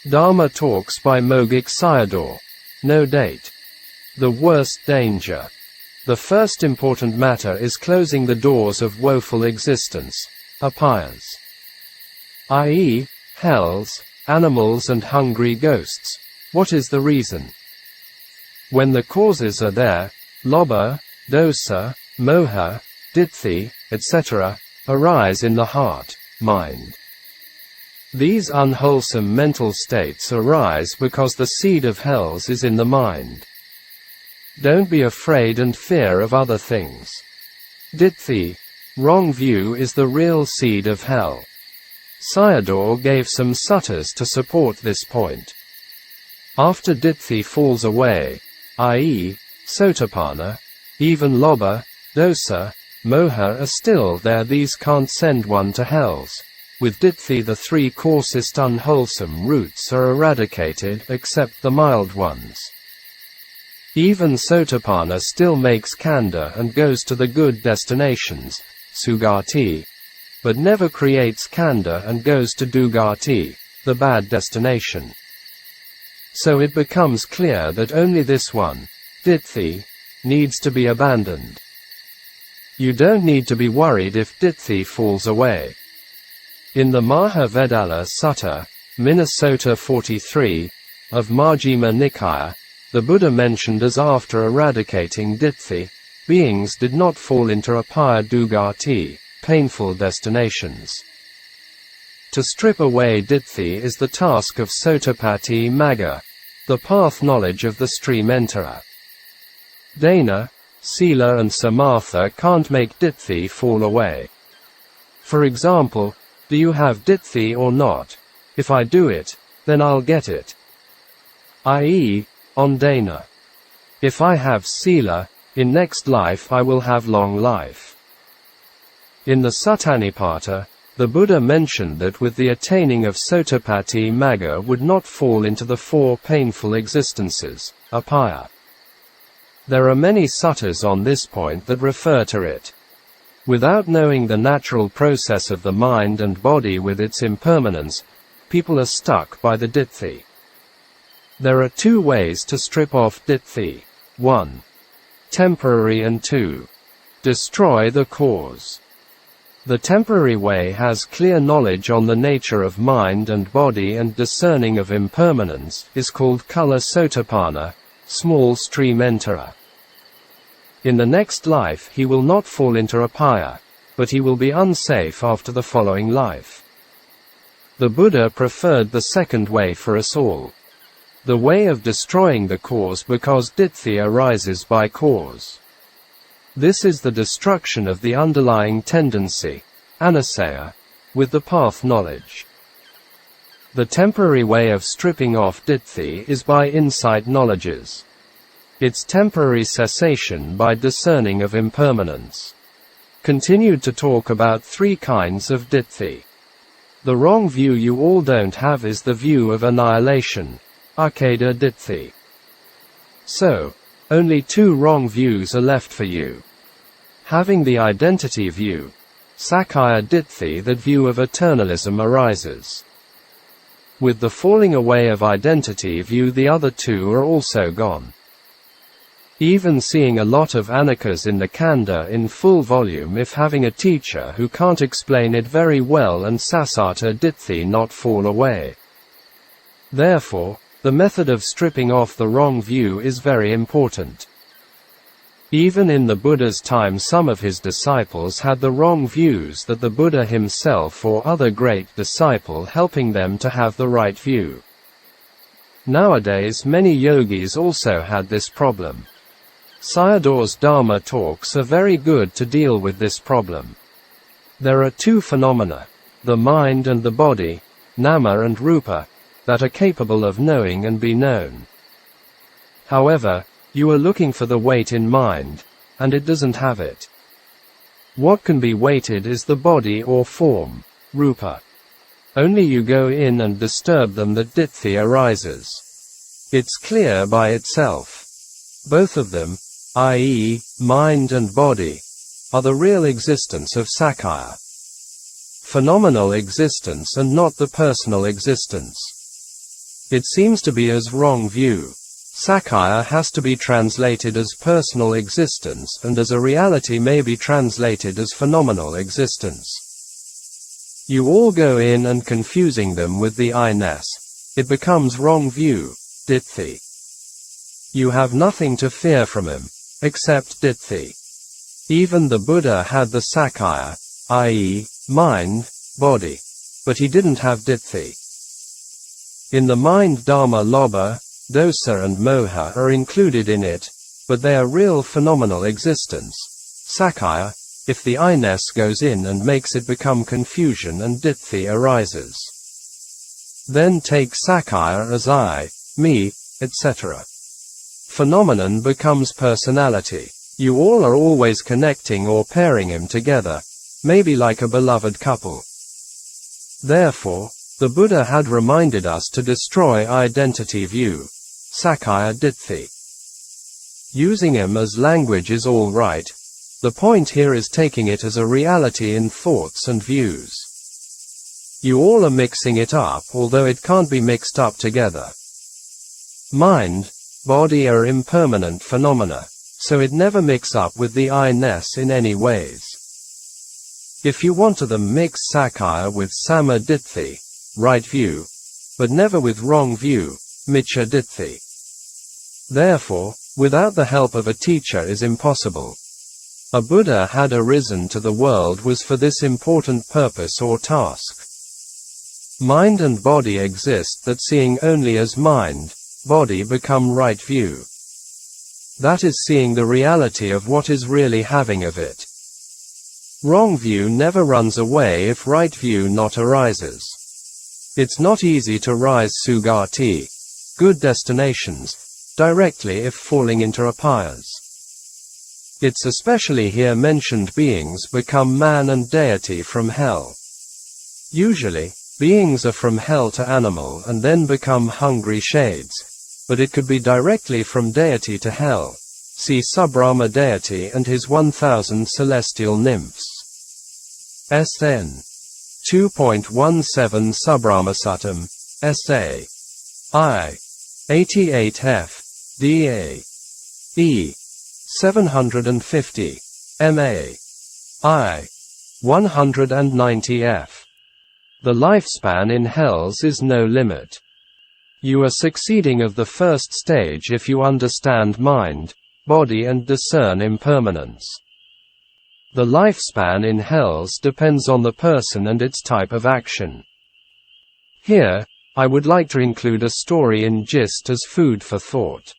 Dhamma Talks by Mogok Sayadaw. No date. The worst danger. The first important matter is closing the doors of woeful existence, apayas, i.e., hells, animals and hungry ghosts. What is the reason? When the causes are there, lobha, dosa, moha, ditthi, etc., arise in the heart, mind. These unwholesome mental states arise because the seed of hells is in the mind. Don't be afraid and fear of other things. Ditthi, wrong view, is the real seed of hell. Sayadaw gave some suttas to support this point. After ditthi falls away, i.e., sotapanna, even lobha, dosa, moha are still there. These can't send one to hells. With ditthi the three coarsest unwholesome roots are eradicated except the mild ones. Even sotapanna still makes kanda and goes to the good destinations, sugati, but never creates kanda and goes to dugati, the bad destination. So it becomes clear that only this one, ditthi, needs to be abandoned. You don't need to be worried if ditthi falls away. In the Mahavedala Sutta, Minnesota 43, of Majjhima Nikaya, the Buddha mentioned as after eradicating ditthi, beings did not fall into apaya dugati, painful destinations. To strip away ditthi is the task of Sotapatti Magga, the path knowledge of the stream enterer. Dana, Sila and Samatha can't make ditthi fall away. For example, do you have ditthi or not? If I do it, then I'll get it. I.e., on dana. If I have sila, in next life I will have long life. In the Suttanipata, the Buddha mentioned that with the attaining of Sotapatti Magga would not fall into the four painful existences, apaya. There are many suttas on this point that refer to it. Without knowing the natural process of the mind and body with its impermanence, people are stuck by the ditthi. There are two ways to strip off ditthi. 1. Temporary, and 2. Destroy the cause. The temporary way has clear knowledge on the nature of mind and body and discerning of impermanence, is called Kula Sotapanna, small stream enterer. In the next life he will not fall into apaya, but he will be unsafe after the following life. The Buddha preferred the second way for us all. The way of destroying the cause, because ditthi arises by cause. This is the destruction of the underlying tendency, anusaya, with the path knowledge. The temporary way of stripping off ditthi is by insight knowledges. Its temporary cessation by discerning of impermanence. Continued to talk about three kinds of ditthi. The wrong view you all don't have is the view of annihilation, akeda ditthi. So, only two wrong views are left for you. Having the identity view, Saccaya ditthi, that view of eternalism arises. With the falling away of identity view, the other two are also gone. Even seeing a lot of Anicas in the Kanda in full volume, if having a teacher who can't explain it very well and Sasata ditthi not fall away. Therefore, the method of stripping off the wrong view is very important. Even in the Buddha's time some of his disciples had the wrong views that the Buddha himself or other great disciple helping them to have the right view. Nowadays many yogis also had this problem. Sayadaw's Dhamma talks are very good to deal with this problem. There are two phenomena, the mind and the body, nama and rupa, that are capable of knowing and be known. However, you are looking for the weight in mind, and it doesn't have it. What can be weighted is the body or form, rupa. Only you go in and disturb them that ditthi arises. It's clear by itself. Both of them, i.e., mind and body, are the real existence of Saccaya. Phenomenal existence and not the personal existence. It seems to be as wrong view. Sacca has to be translated as personal existence, and as a reality may be translated as phenomenal existence. You all go in and confusing them with the I-ness. It becomes wrong view, Ditthi. You have nothing to fear from him, except Ditthi. Even the Buddha had the Sacca, i.e., mind, body. But he didn't have Ditthi. In the mind Dhamma Lobha, Dosa and Moha are included in it, but they are real phenomenal existence. Sacca, if the I-ness goes in and makes it become confusion and Ditthi arises. Then take Sacca as I, me, etc. Phenomenon becomes personality. You all are always connecting or pairing him together, maybe like a beloved couple. Therefore, the Buddha had reminded us to destroy identity view, Sacca Ditthi. Using him as language is all right. The point here is taking it as a reality in thoughts and views. You all are mixing it up, although it can't be mixed up together. Mind, body are impermanent phenomena, so it never mix up with the I-ness in any ways. If you want to them mix Sacca with Samma Ditthi, right view, but never with wrong view, Miccha Ditthi. Therefore, without the help of a teacher is impossible. A Buddha had arisen to the world was for this important purpose or task. Mind and body exist that seeing only as mind, body become right view. That is seeing the reality of what is really having of it. Wrong view never runs away if right view not arises. It's not easy to rise Sugati, good destinations, directly if falling into apayas. It's especially here mentioned beings become man and deity from hell. Usually, beings are from hell to animal and then become hungry shades, but it could be directly from deity to hell. See Subrahma deity and his 1000 celestial nymphs. SN 2.17 Subrahmasuttam, SA I 88F DA E 750 MA I 190F. The lifespan in hells is no limit. You are succeeding of the first stage if you understand mind, body and discern impermanence. The lifespan in hells depends on the person and its type of action. Here, I would like to include a story in gist as food for thought.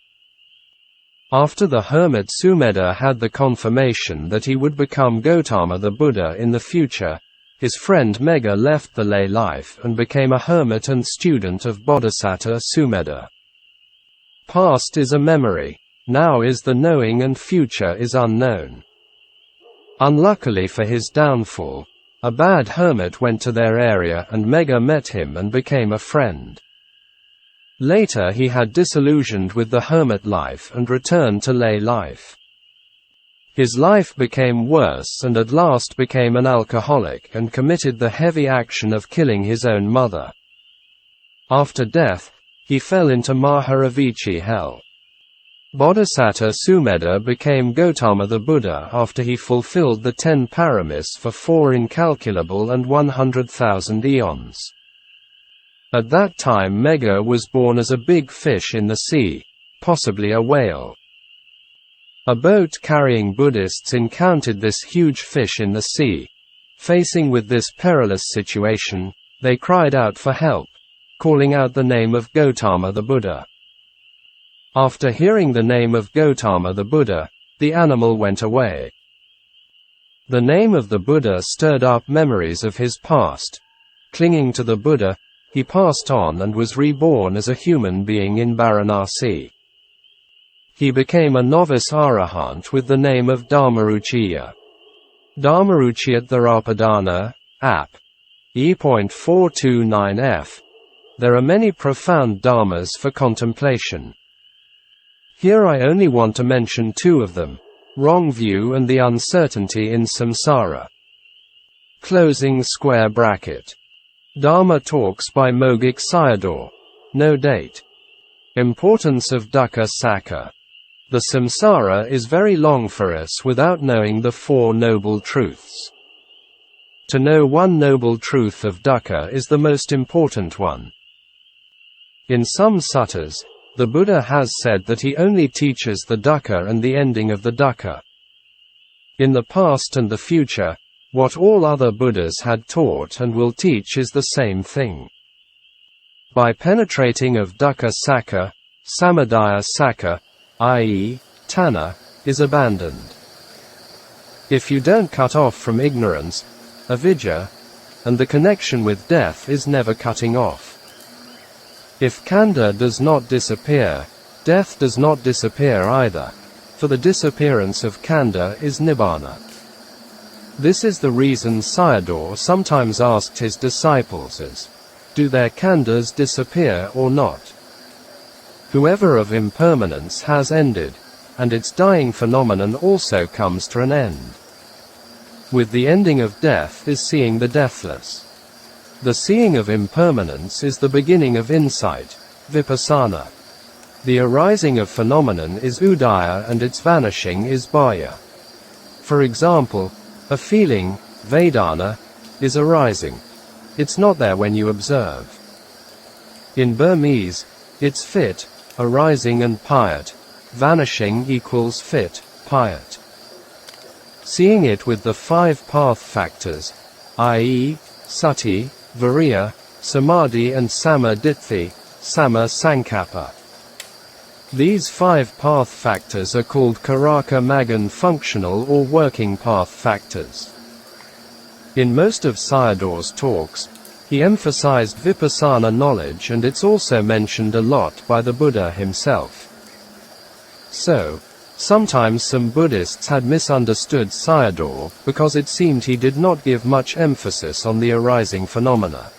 After the hermit Sumedha had the confirmation that he would become Gautama the Buddha in the future, his friend Megha left the lay life and became a hermit and student of Bodhisattva Sumedha. Past is a memory, now is the knowing and future is unknown. Unluckily for his downfall, a bad hermit went to their area and Megha met him and became a friend. Later he had disillusioned with the hermit life and returned to lay life. His life became worse and at last became an alcoholic and committed the heavy action of killing his own mother. After death, he fell into Maharavichi hell. Bodhisattva Sumedha became Gautama the Buddha after he fulfilled the 10 paramis for 4 incalculable and 100,000 eons. At that time Megha was born as a big fish in the sea, possibly a whale. A boat carrying Buddhists encountered this huge fish in the sea. Facing with this perilous situation, they cried out for help, calling out the name of Gautama the Buddha. After hearing the name of Gautama the Buddha, the animal went away. The name of the Buddha stirred up memories of his past. Clinging to the Buddha, he passed on and was reborn as a human being in Varanasi. He became a novice arahant with the name of Dharmaruciya. Dharmaruciyat Tharapadana, App. E.429f. There are many profound dharmas for contemplation. Here I only want to mention 2 of them, wrong view and the uncertainty in samsara. Closing square bracket. Dharma Talks by Mogok Sayadaw. no date. Importance of Dukkha Sacca. The samsara is very long for us without knowing the Four Noble Truths. To know one noble truth of dukkha is the most important one. In some suttas, the Buddha has said that he only teaches the dukkha and the ending of the dukkha. In the past and the future, what all other Buddhas had taught and will teach is the same thing. By penetrating of Dukkha Sacca, Samudaya Sacca, i.e., tanha, is abandoned. If you don't cut off from ignorance, avidya, and the connection with death is never cutting off. If khandha does not disappear, death does not disappear either, for the disappearance of khandha is Nibbāna. This is the reason Sayadaw sometimes asked his disciples as, do their khandhas disappear or not? Whoever of impermanence has ended, and its dying phenomenon also comes to an end. With the ending of death is seeing the deathless. The seeing of impermanence is the beginning of insight, vipassana. The arising of phenomenon is udaya and its vanishing is bhaya. For example, a feeling, vedana, is arising. It's not there when you observe. In Burmese, it's fit, arising and payat, vanishing equals fit, payat. Seeing it with the 5 path factors, i.e., sati, viriya, samadhi and samadhi, sama sankappa. These 5 path factors are called karaka maggan functional or working path factors. In most of Sayadaw's talks, he emphasized vipassana knowledge, and it's also mentioned a lot by the Buddha himself. So, sometimes some Buddhists had misunderstood Sayadaw because it seemed he did not give much emphasis on the arising phenomena.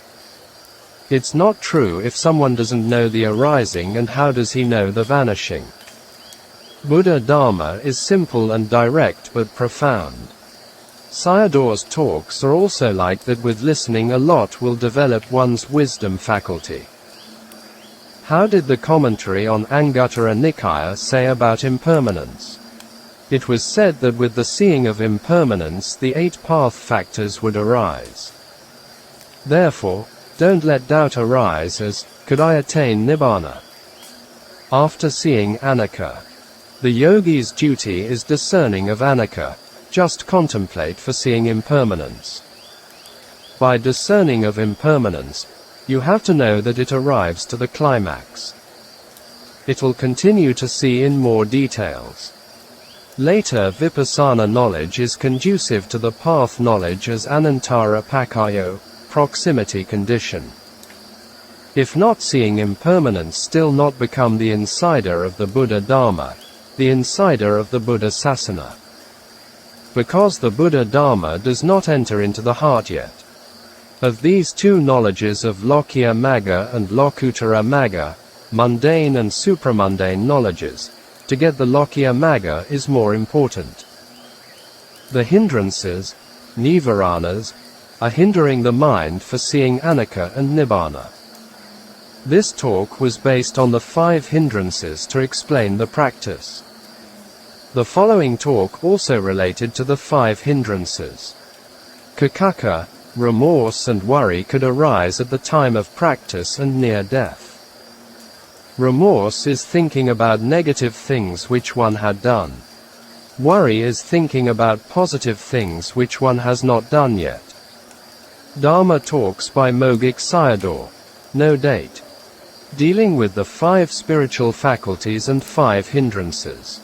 It's not true if someone doesn't know the arising, and how does he know the vanishing? Buddha Dhamma is simple and direct but profound. Sayadaw's talks are also like that. With listening a lot will develop one's wisdom faculty. How did the commentary on Anguttara Nikaya say about impermanence? It was said that with the seeing of impermanence the 8 path factors would arise. Therefore, don't let doubt arise as, could I attain Nibbāna? After seeing Anicca, the yogi's duty is discerning of Anicca, just contemplate for seeing impermanence. By discerning of impermanence, you have to know that it arrives to the climax. It will continue to see in more details. Later vipassana knowledge is conducive to the path knowledge as anantara pakkayo, proximity condition. If not seeing impermanence, still not become the insider of the Buddha Dhamma, the insider of the Buddha Sasana. Because the Buddha Dhamma does not enter into the heart yet. Of these 2 knowledges of Lokiya Magga and Lokuttara Magga, mundane and supramundane knowledges, to get the Lokiya Magga is more important. The hindrances, nivaranas, are hindering the mind for seeing Anicca and Nibbāna. This talk was based on the 5 hindrances to explain the practice. The following talk also related to the 5 hindrances. Kukaka, remorse and worry could arise at the time of practice and near death. Remorse is thinking about negative things which one had done. Worry is thinking about positive things which one has not done yet. Dharma talks by Mogok Sayadaw. No date. Dealing with the 5 spiritual faculties and 5 hindrances.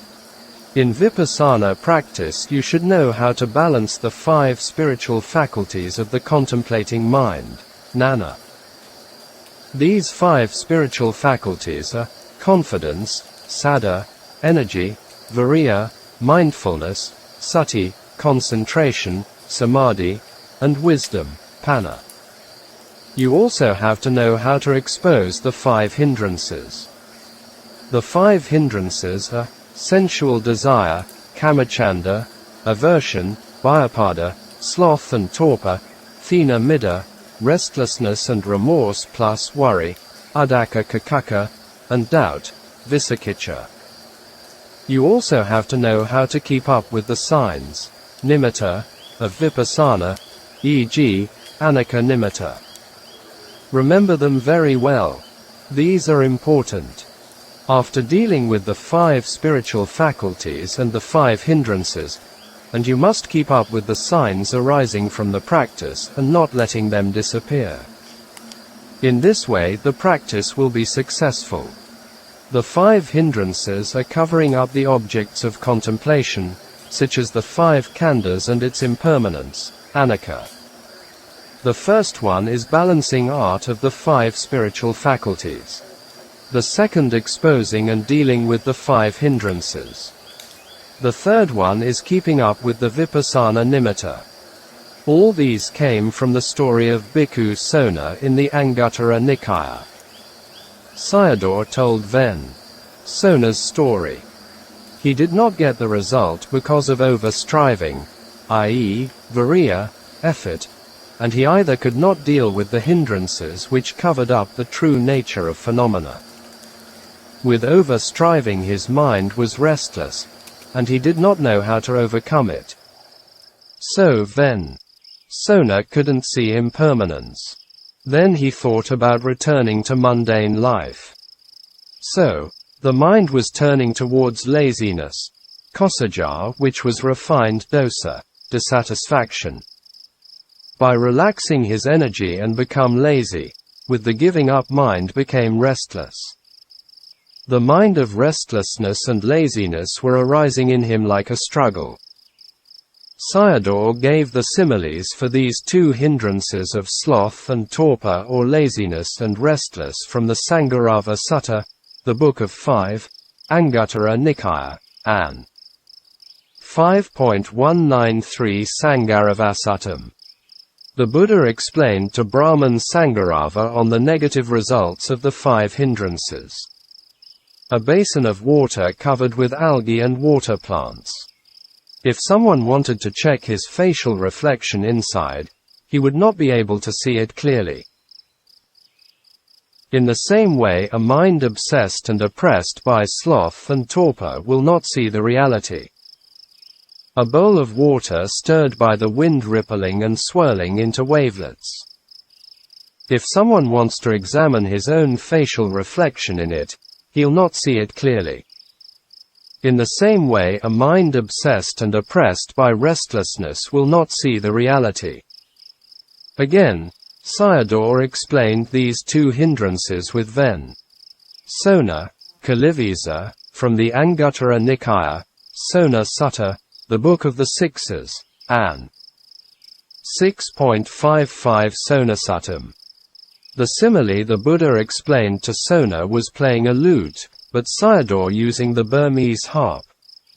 In vipassana practice you should know how to balance the 5 spiritual faculties of the contemplating mind, jnana. These 5 spiritual faculties are confidence, saddha, energy, viriya, mindfulness, sati, concentration, samadhi, and wisdom, panna. You also have to know how to expose the 5 hindrances. The 5 hindrances are sensual desire, kamachanda, aversion, vyapada, sloth and torpor, thina middha, restlessness and remorse plus worry, Uddaka Kakaka, and doubt, Visakicha. You also have to know how to keep up with the signs, nimitta, of vipassana, e.g., Anicca nimitta. Remember them very well. These are important. After dealing with the 5 spiritual faculties and the 5 hindrances, and you must keep up with the signs arising from the practice and not letting them disappear. In this way the practice will be successful. The 5 hindrances are covering up the objects of contemplation, such as the 5 khandhas and its impermanence, Anicca. The first one is balancing art of the 5 spiritual faculties. The second exposing and dealing with the 5 hindrances. The third one is keeping up with the vipassana nimitta. All these came from the story of Bhikkhu Sona in the Anguttara Nikaya. Sayadaw told Ven Sona's story. He did not get the result because of over-striving, i.e., viriya, effort, and he either could not deal with the hindrances which covered up the true nature of phenomena. With over-striving his mind was restless, and he did not know how to overcome it. So Ven Sona couldn't see impermanence. Then he thought about returning to mundane life. So, the mind was turning towards laziness, kosaja, which was refined dosa, dissatisfaction. By relaxing his energy and become lazy, with the giving up mind became restless. The mind of restlessness and laziness were arising in him like a struggle. Sayadaw gave the similes for these 2 hindrances of sloth and torpor or laziness and restless from the Sangharava Sutta, the Book of 5, Anguttara Nikaya, An. 5.193 Sangharavasuttam. The Buddha explained to Brahman Sangharava on the negative results of the 5 hindrances. A basin of water covered with algae and water plants. If someone wanted to check his facial reflection inside, he would not be able to see it clearly. In the same way, a mind obsessed and oppressed by sloth and torpor will not see the reality. A bowl of water stirred by the wind rippling and swirling into wavelets. If someone wants to examine his own facial reflection in it, he'll not see it clearly. In the same way, a mind obsessed and oppressed by restlessness will not see the reality. Again, Sayadaw explained these 2 hindrances with Ven Sona, Kalivisa, from the Anguttara Nikaya, Sona Sutta, the Book of the Sixes, An. 6.55 Sonasuttam. The simile the Buddha explained to Sona was playing a lute, but Sayadaw using the Burmese harp,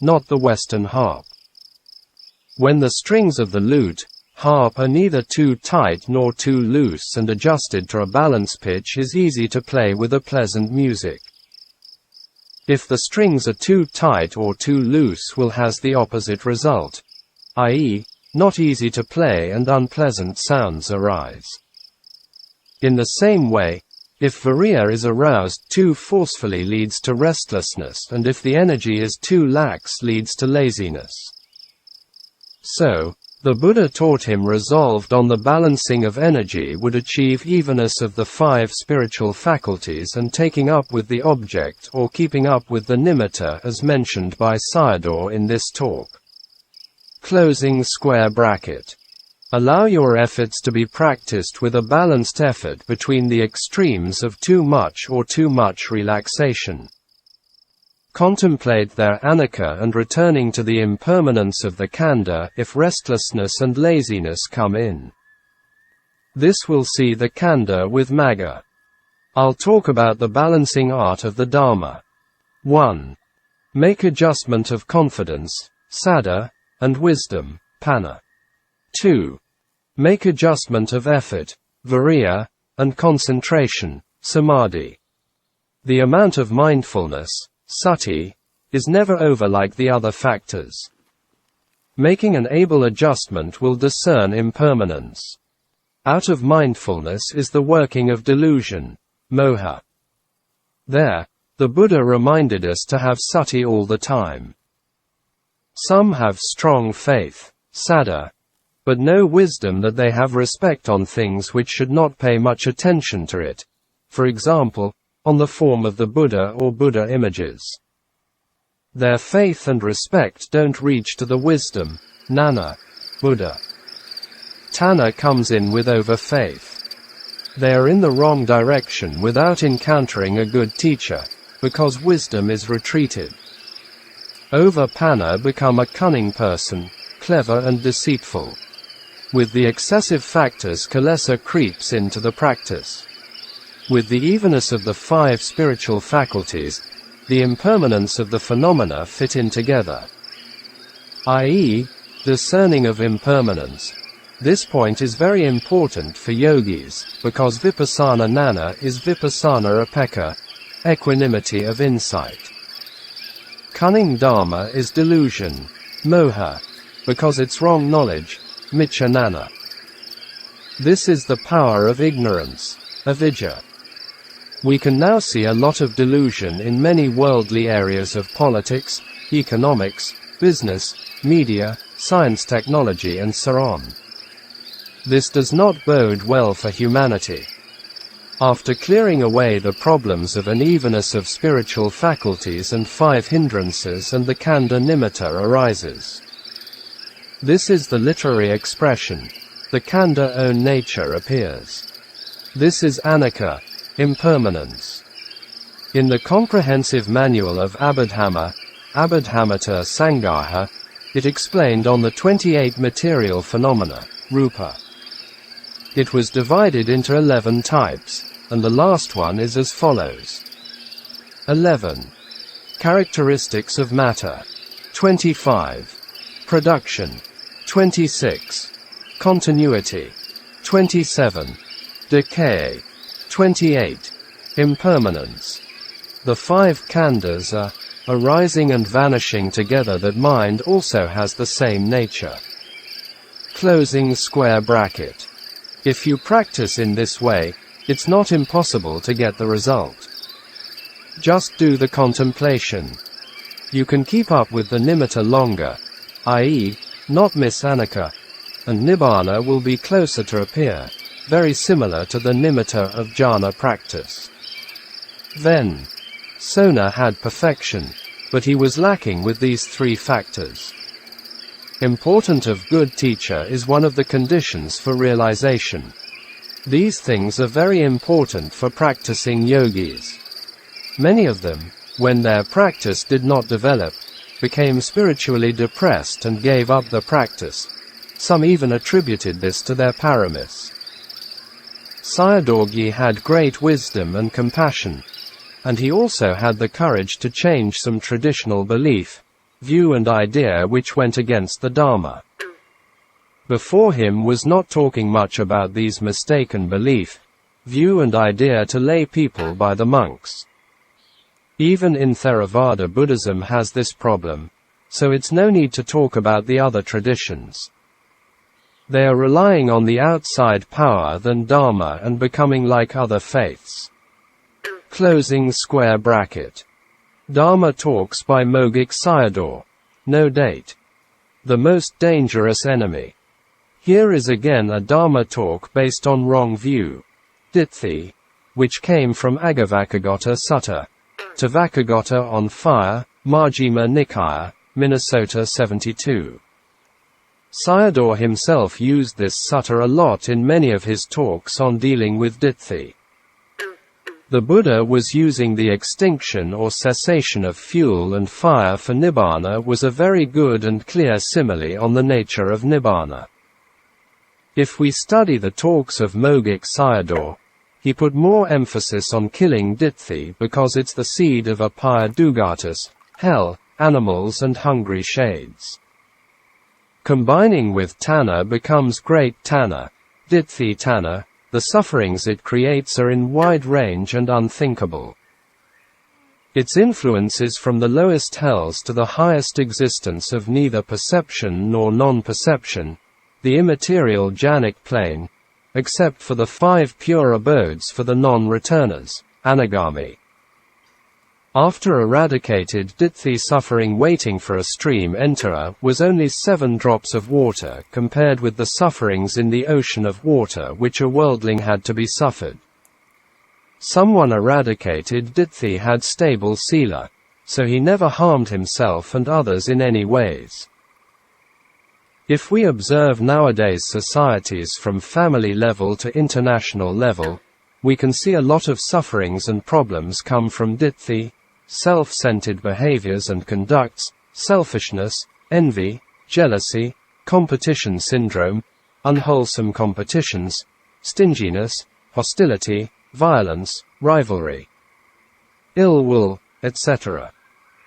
not the Western harp. When the strings of the lute, harp are neither too tight nor too loose and adjusted to a balance pitch is easy to play with a pleasant music. If the strings are too tight or too loose will has the opposite result, i.e., not easy to play and unpleasant sounds arise. In the same way, if viriya is aroused too forcefully leads to restlessness, and if the energy is too lax leads to laziness. So, the Buddha taught him resolved on the balancing of energy would achieve evenness of the 5 spiritual faculties and taking up with the object or keeping up with the nimitta as mentioned by Sayadaw in this talk. Closing square bracket. Allow your efforts to be practiced with a balanced effort between the extremes of too much or too much relaxation. Contemplate their Anicca and returning to the impermanence of the khandha if restlessness and laziness come in. This will see the khandha with Magga. I'll talk about the balancing art of the Dhamma. 1. Make adjustment of confidence, saddha, and wisdom, panna. 2. Make adjustment of effort, viriya, and concentration, samadhi. The amount of mindfulness, sati, is never over like the other factors. Making an able adjustment will discern impermanence. Out of mindfulness is the working of delusion, moha. There, the Buddha reminded us to have sati all the time. Some have strong faith, saddha, but no wisdom that they have respect on things which should not pay much attention to it. For example, on the form of the Buddha or Buddha images. Their faith and respect don't reach to the wisdom, Nana, Buddha. Tanna comes in with over-faith. They are in the wrong direction without encountering a good teacher, because wisdom is retreated. Over-panna become a cunning person, clever and deceitful. With the excessive factors, Kilesa creeps into the practice. With the evenness of the 5 spiritual faculties, the impermanence of the phenomena fit in together. I.e., discerning of impermanence. This point is very important for yogis, because vipassana nana is vipassana upekkha, equanimity of insight. Cunning dharma is delusion, moha, because it's wrong knowledge, miccha nana. This is the power of ignorance, avidya. We can now see a lot of delusion in many worldly areas of politics, economics, business, media, science, technology and so on. This does not bode well for humanity. After clearing away the problems of unevenness of spiritual faculties and 5 hindrances, and the khandha nimitta arises. This is the literary expression. The khandha own nature appears. This is Anicca, impermanence. In the comprehensive manual of Abhidhamma, Abhidhammata Sangaha, it explained on the 28 material phenomena, rupa. It was divided into 11 types, and the last one is as follows. 11. Characteristics of matter. 25. Production. 26. Continuity. 27. Decay. 28. Impermanence. The 5 khandhas are arising and vanishing together. That mind also has the same nature. Closing square bracket. If you practice in this way, it's not impossible to get the result. Just do the contemplation. You can keep up with the nimitta longer, i.e., not miss Anicca, and Nibbāna will be closer to appear, very similar to the nimitta of jhana practice. Then, Sona had perfection, but he was lacking with these 3 factors. Important of good teacher is one of the conditions for realization. These things are very important for practicing yogis. Many of them, when their practice did not develop, became spiritually depressed and gave up the practice. Some even attributed this to their paramis. Sayadaw had great wisdom and compassion, and he also had the courage to change some traditional belief, view and idea which went against the Dhamma. Before him was not talking much about these mistaken belief, view and idea to lay people by the monks. Even in Theravada Buddhism has this problem, so it's no need to talk about the other traditions. They are relying on the outside power than Dharma and becoming like other faiths. Closing square bracket. Dharma Talks by Mogok Sayadaw. No date. The most dangerous enemy. Here is again a Dharma talk based on wrong view. Ditthi, which came from Agavakagata Sutta. Tavakagata on Fire, Majjhima Nikaya, Minnesota 72. Sayadaw himself used this sutta a lot in many of his talks on dealing with ditthi. The Buddha was using the extinction or cessation of fuel and fire for Nibbāna was a very good and clear simile on the nature of Nibbāna. If we study the talks of Mogok Sayadaw, he put more emphasis on killing ditthi because it's the seed of apaya dugatas, hell, animals and hungry shades. Combining with tanna becomes great tanna, ditthi tanna. The sufferings it creates are in wide range and unthinkable. Its influence is from the lowest hells to the highest existence of neither perception nor non-perception, the immaterial jhanic plane, except for the 5 pure abodes for the non-returners, anagami. After eradicated ditthi suffering waiting for a stream enterer was only 7 drops of water compared with the sufferings in the ocean of water which a worldling had to be suffered. Someone eradicated ditthi had stable sila, so he never harmed himself and others in any ways. If we observe nowadays societies from family level to international level, we can see a lot of sufferings and problems come from ditthi, self-centered behaviors and conducts, selfishness, envy, jealousy, competition syndrome, unwholesome competitions, stinginess, hostility, violence, rivalry, ill will, etc.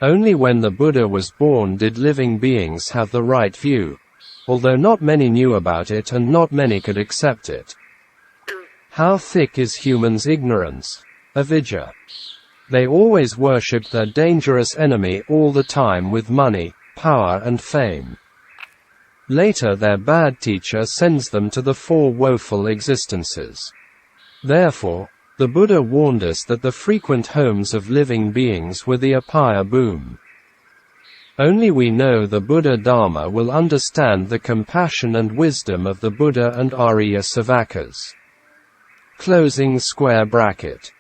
Only when the Buddha was born did living beings have the right view, although not many knew about it and not many could accept it. How thick is humans' ignorance? Avidya. They always worship their dangerous enemy all the time with money, power and fame. Later their bad teacher sends them to the 4 woeful existences. Therefore, the Buddha warned us that the frequent homes of living beings were the apaya boom. Only we know the Buddha Dharma will understand the compassion and wisdom of the Buddha and Arya Savakas. Closing square bracket.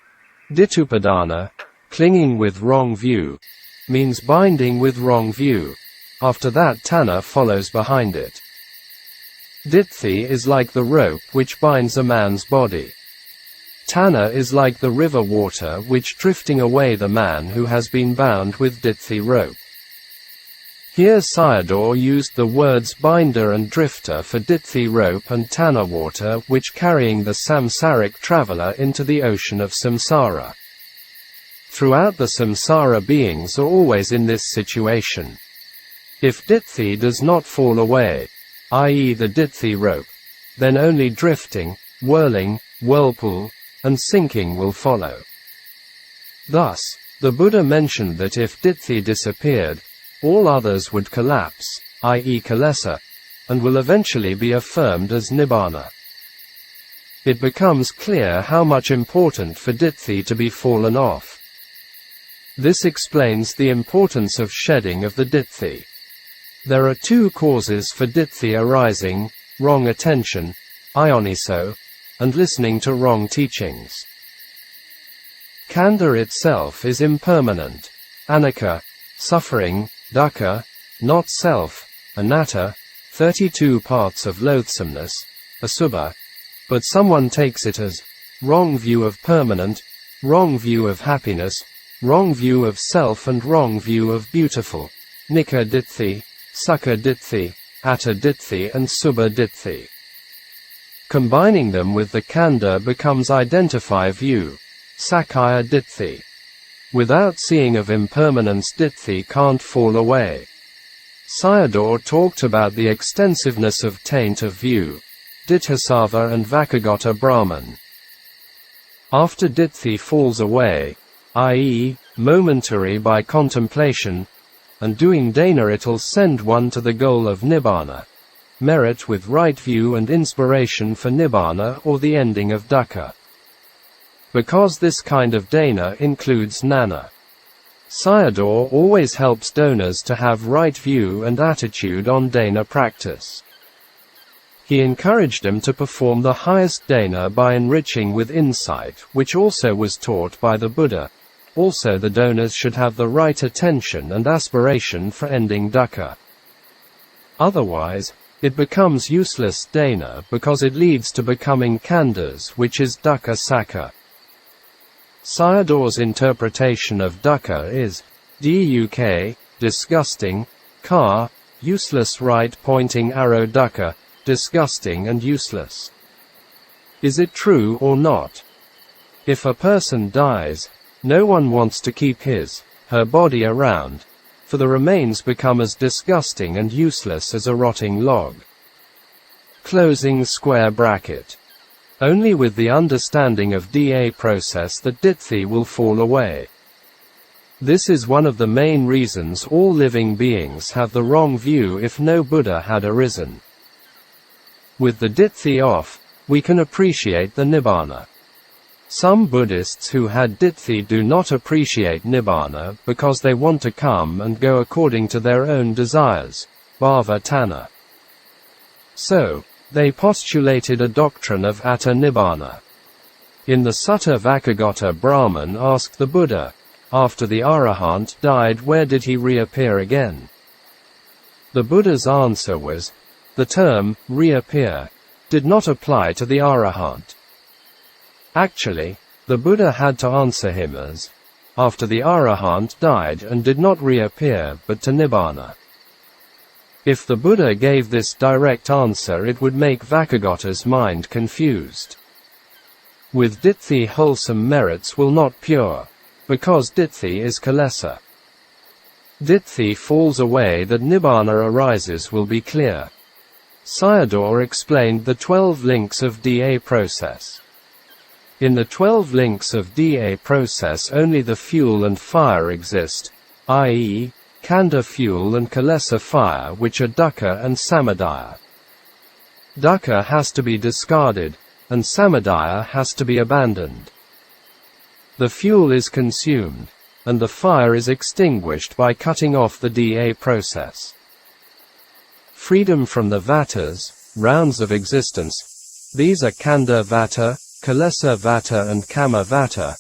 Ditupadana, clinging with wrong view, means binding with wrong view. After that tanha follows behind it. Ditthi is like the rope which binds a man's body. Tanha is like the river water which drifting away the man who has been bound with ditthi rope. Here Sayadaw used the words binder and drifter for ditthi rope and tanha water which carrying the samsaric traveler into the ocean of samsara. Throughout the samsara beings are always in this situation. If ditthi does not fall away, i.e. the ditthi rope, then only drifting, whirling, whirlpool, and sinking will follow. Thus, the Buddha mentioned that if ditthi disappeared, all others would collapse, i.e. Kilesa, and will eventually be affirmed as Nibbāna. It becomes clear how much important for ditthi to be fallen off. This explains the importance of shedding of the ditthi. There are 2 causes for ditthi arising: wrong attention, ioniso, and listening to wrong teachings. Khandha itself is impermanent. Anicca, suffering, Dukkha, not self, Anatta, 32 parts of loathsomeness, Asubha, but someone takes it as wrong view of permanent, wrong view of happiness, wrong view of self and wrong view of beautiful, Nicca ditthi, Sacca ditthi, Atta ditthi and Subha ditthi. Combining them with the Khandha becomes identify view, Sakkaya ditthi. Without seeing of impermanence ditthi can't fall away. Sayadaw talked about the extensiveness of taint of view, Ditthasava and Vakagata Brahman. After ditthi falls away, i.e., momentary by contemplation, and doing dana it'll send one to the goal of Nibbāna, merit with right view and inspiration for Nibbāna or the ending of Dukkha. Because this kind of dana includes nana. Sayadaw always helps donors to have right view and attitude on dana practice. He encouraged them to perform the highest dana by enriching with insight, which also was taught by the Buddha. Also the donors should have the right attention and aspiration for ending dukkha. Otherwise, it becomes useless dana because it leads to becoming khandhas, which is dukkha sacca. Sayadaw's interpretation of dukkha is duk, disgusting, ka, useless right pointing arrow dukkha, disgusting and useless. Is it true or not? If a person dies, no one wants to keep her body around, for the remains become as disgusting and useless as a rotting log. Closing square bracket. Only with the understanding of da process that ditthi will fall away. This is one of the main reasons all living beings have the wrong view if no Buddha had arisen. With the ditthi off, we can appreciate the Nibbāna. Some Buddhists who had Ditthi do not appreciate Nibbāna because they want to come and go according to their own desires, bhava tanha. So, they postulated a doctrine of Atta Nibbāna. In the Sutta Vakkhagata, Brahman asked the Buddha, after the Arahant died, where did he reappear again? The Buddha's answer was, the term, reappear, did not apply to the Arahant. Actually, the Buddha had to answer him as, after the Arahant died and did not reappear but to Nibbāna. If the Buddha gave this direct answer, it would make Vakkhagata's mind confused. With Ditthi, wholesome merits will not pure, because Ditthi is Kilesa. Ditthi falls away that Nibbāna arises will be clear. Sayadaw explained the 12 links of Da process. In the 12 links of Da process only the fuel and fire exist, i.e., Khandha fuel and Kilesa fire, which are Dukkha and Samadaya. Dukkha has to be discarded, and Samadaya has to be abandoned. The fuel is consumed, and the fire is extinguished by cutting off the Da process. Freedom from the vatas, rounds of existence, these are Khandha vata, Kilesa vata and Kama vata,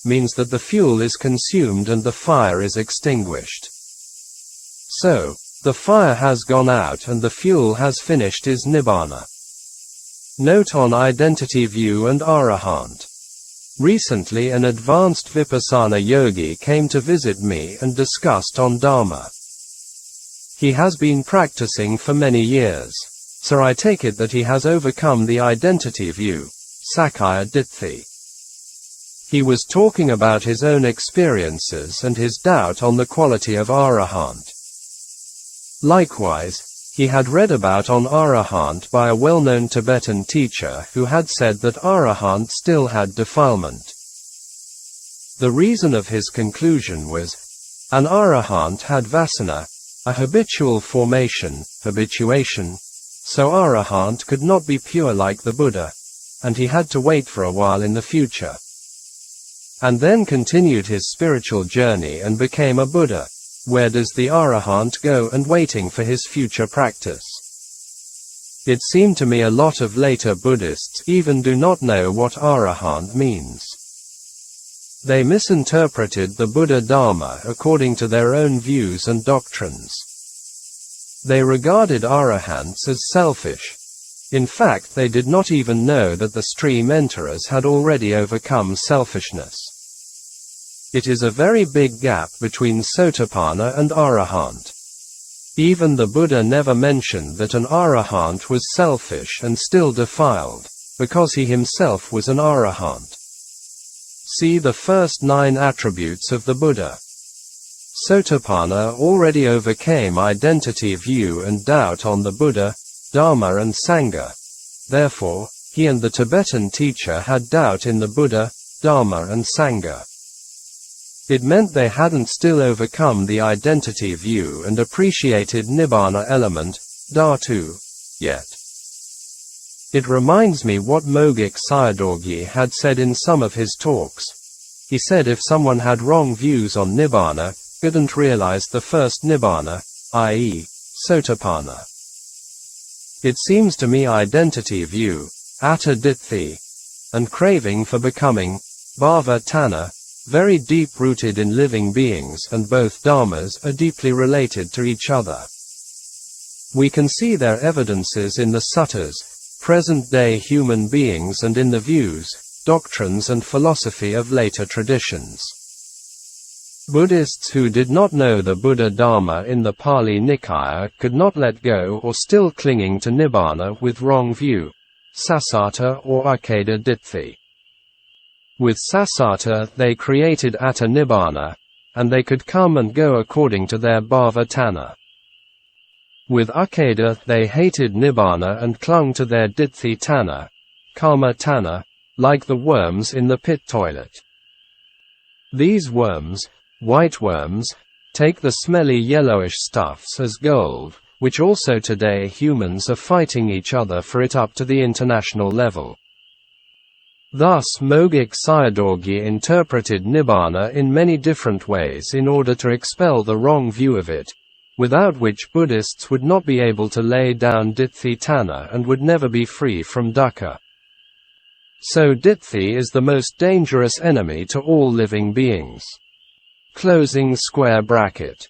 means that the fuel is consumed and the fire is extinguished. So, the fire has gone out and the fuel has finished is Nibbāna. Note on identity view and Arahant. Recently an advanced Vipassana yogi came to visit me and discussed on Dhamma. He has been practicing for many years, so I take it that he has overcome the identity view, Sakkaya Ditthi. He was talking about his own experiences and his doubt on the quality of Arahant. Likewise, he had read about on Arahant by a well-known Tibetan teacher who had said that Arahant still had defilement. The reason of his conclusion was, an Arahant had vasana, a habitual formation, habituation, so Arahant could not be pure like the Buddha, and he had to wait for a while in the future. And then continued his spiritual journey and became a Buddha. Where does the Arahant go and waiting for his future practice? It seemed to me a lot of later Buddhists even do not know what Arahant means. They misinterpreted the Buddha Dharma according to their own views and doctrines. They regarded Arahants as selfish. In fact, they did not even know that the stream enterers had already overcome selfishness. It is a very big gap between Sotapanna and Arahant. Even the Buddha never mentioned that an Arahant was selfish and still defiled, because he himself was an Arahant. See the first 9 attributes of the Buddha. Sotapanna already overcame identity view and doubt on the Buddha, Dharma and Sangha. Therefore, he and the Tibetan teacher had doubt in the Buddha, Dharma and Sangha. It meant they hadn't still overcome the identity view and appreciated Nibbāna element, dhātu, yet. It reminds me what Mogok Sayadaw had said in some of his talks. He said if someone had wrong views on Nibbāna, couldn't realize the first Nibbāna, i.e., Sotapanna. It seems to me identity view, atta ditthi, and craving for becoming, bhava tanha, very deep-rooted in living beings, and both dharmas are deeply related to each other. We can see their evidences in the suttas, present-day human beings, and in the views, doctrines and philosophy of later traditions. Buddhists who did not know the Buddha Dharma in the Pali Nikaya could not let go or still clinging to Nibbāna with wrong view, sassata or akeda ditthi. With sassata they created atta Nibbāna, and they could come and go according to their bhava tanha. With akeda they hated Nibbāna and clung to their ditthi tanha, kama tanha, like the worms in the pit toilet. These worms, white worms, take the smelly yellowish stuffs as gold, which also today humans are fighting each other for it up to the international level. Thus Mogok Sayadaw interpreted Nibbāna in many different ways in order to expel the wrong view of it, without which Buddhists would not be able to lay down Ditthi Tanha and would never be free from Dukkha. So Ditthi is the most dangerous enemy to all living beings. Closing square bracket.